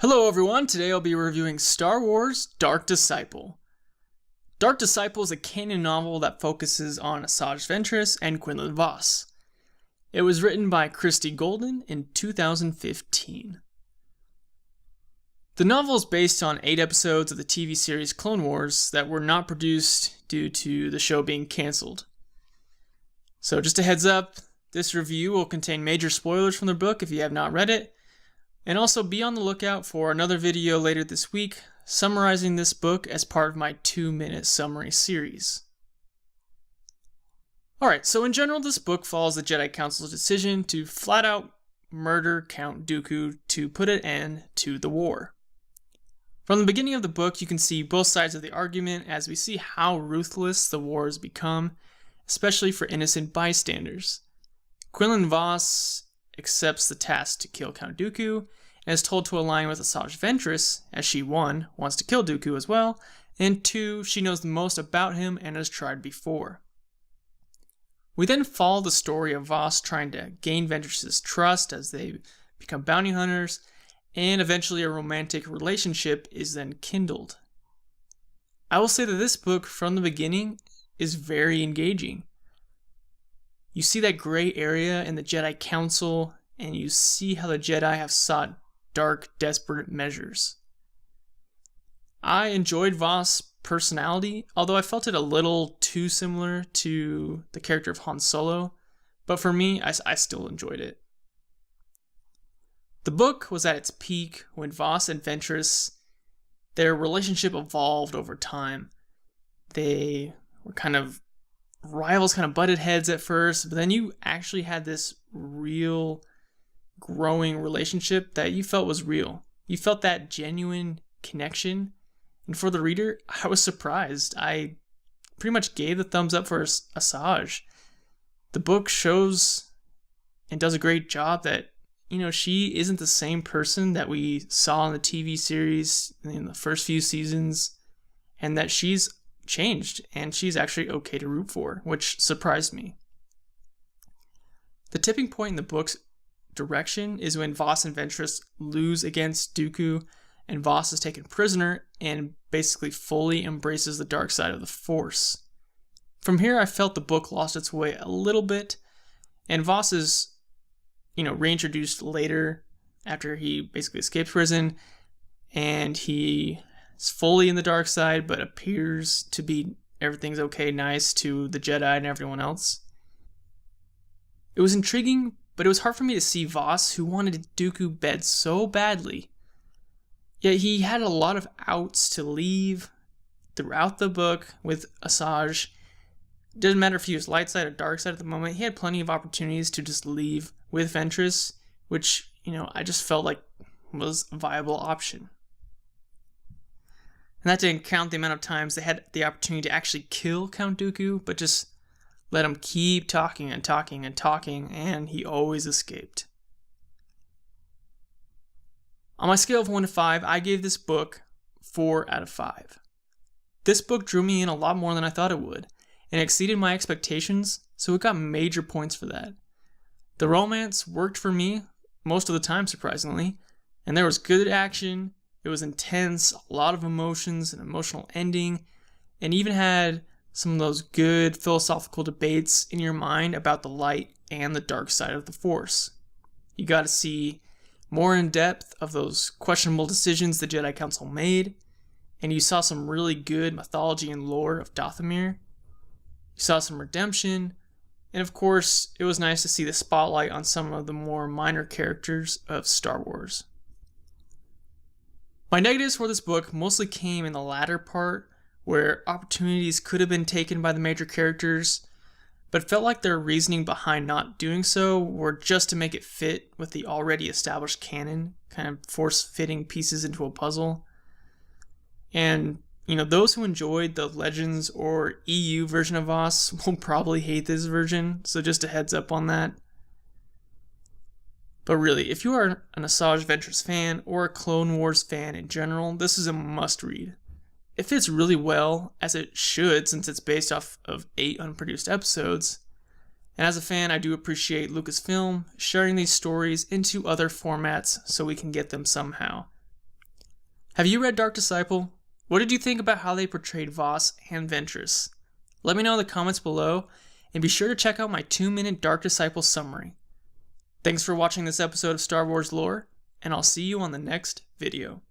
Hello everyone, today I'll be reviewing Star Wars Dark Disciple. Dark Disciple is a canon novel that focuses on Asajj Ventress and Quinlan Vos. It was written by Christie Golden in 2015. The novel is based on 8 episodes of the TV series Clone Wars that were not produced due to the show being cancelled. So just a heads up, this review will contain major spoilers from the book if you have not read it. And also be on the lookout for another video later this week summarizing this book as part of my 2-minute summary series. Alright, so in general this book follows the Jedi Council's decision to flat out murder Count Dooku to put an end to the war. From the beginning of the book you can see both sides of the argument as we see how ruthless the war has become, especially for innocent bystanders. Quinlan Vos accepts the task to kill Count Dooku, and is told to align with Asajj Ventress, as she 1. Wants to kill Dooku as well, and 2. She knows the most about him and has tried before. We then follow the story of Vos trying to gain Ventress's trust as they become bounty hunters, and eventually a romantic relationship is then kindled. I will say that this book, from the beginning, is very engaging. You see that gray area in the Jedi Council, and you see how the Jedi have sought dark, desperate measures. I enjoyed Vos' personality, although I felt it a little too similar to the character of Han Solo, but for me, I still enjoyed it. The book was at its peak when Vos and Ventress, their relationship evolved over time. They were kind of rivals, kind of butted heads at first, but then you actually had this real growing relationship that you felt was real. You felt that genuine connection, and for the reader, I was surprised. I pretty much gave the thumbs up for Asajj. The book shows and does a great job that, she isn't the same person that we saw in the TV series in the first few seasons, and that she's changed, and she's actually okay to root for, which surprised me. The tipping point in the book's direction is when Vos and Ventress lose against Dooku, and Vos is taken prisoner and basically fully embraces the dark side of the Force. From here, I felt the book lost its way a little bit, and Vos is, reintroduced later after he basically escapes prison, and he is fully in the dark side, but appears to be everything's okay, nice to the Jedi and everyone else. It was intriguing, but it was hard for me to see Vos, who wanted Dooku dead so badly. Yet he had a lot of outs to leave throughout the book with Asajj. It doesn't matter if he was light side or dark side at the moment, he had plenty of opportunities to just leave with Ventress, which, I just felt like was a viable option. And that didn't count the amount of times they had the opportunity to actually kill Count Dooku, but just let him keep talking and talking and talking, and he always escaped. On my scale of 1 to 5, I gave this book 4 out of 5. This book drew me in a lot more than I thought it would, and exceeded my expectations, so it got major points for that. The romance worked for me most of the time, surprisingly, and there was good action. It was intense, a lot of emotions, an emotional ending, and even had some of those good philosophical debates in your mind about the light and the dark side of the Force. You got to see more in depth of those questionable decisions the Jedi Council made, and you saw some really good mythology and lore of Dathomir. You saw some redemption, and of course, it was nice to see the spotlight on some of the more minor characters of Star Wars. My negatives for this book mostly came in the latter part, where opportunities could have been taken by the major characters, but felt like their reasoning behind not doing so were just to make it fit with the already established canon, kind of force-fitting pieces into a puzzle. And, those who enjoyed the Legends or EU version of Vos will probably hate this version, so just a heads up on that. But really, if you are an Asajj Ventress fan or a Clone Wars fan in general, this is a must-read. It fits really well, as it should since it's based off of 8 unproduced episodes. And as a fan, I do appreciate Lucasfilm sharing these stories into other formats so we can get them somehow. Have you read Dark Disciple? What did you think about how they portrayed Voss and Ventress? Let me know in the comments below, and be sure to check out my 2-minute Dark Disciple summary. Thanks for watching this episode of Star Wars Lore, and I'll see you on the next video.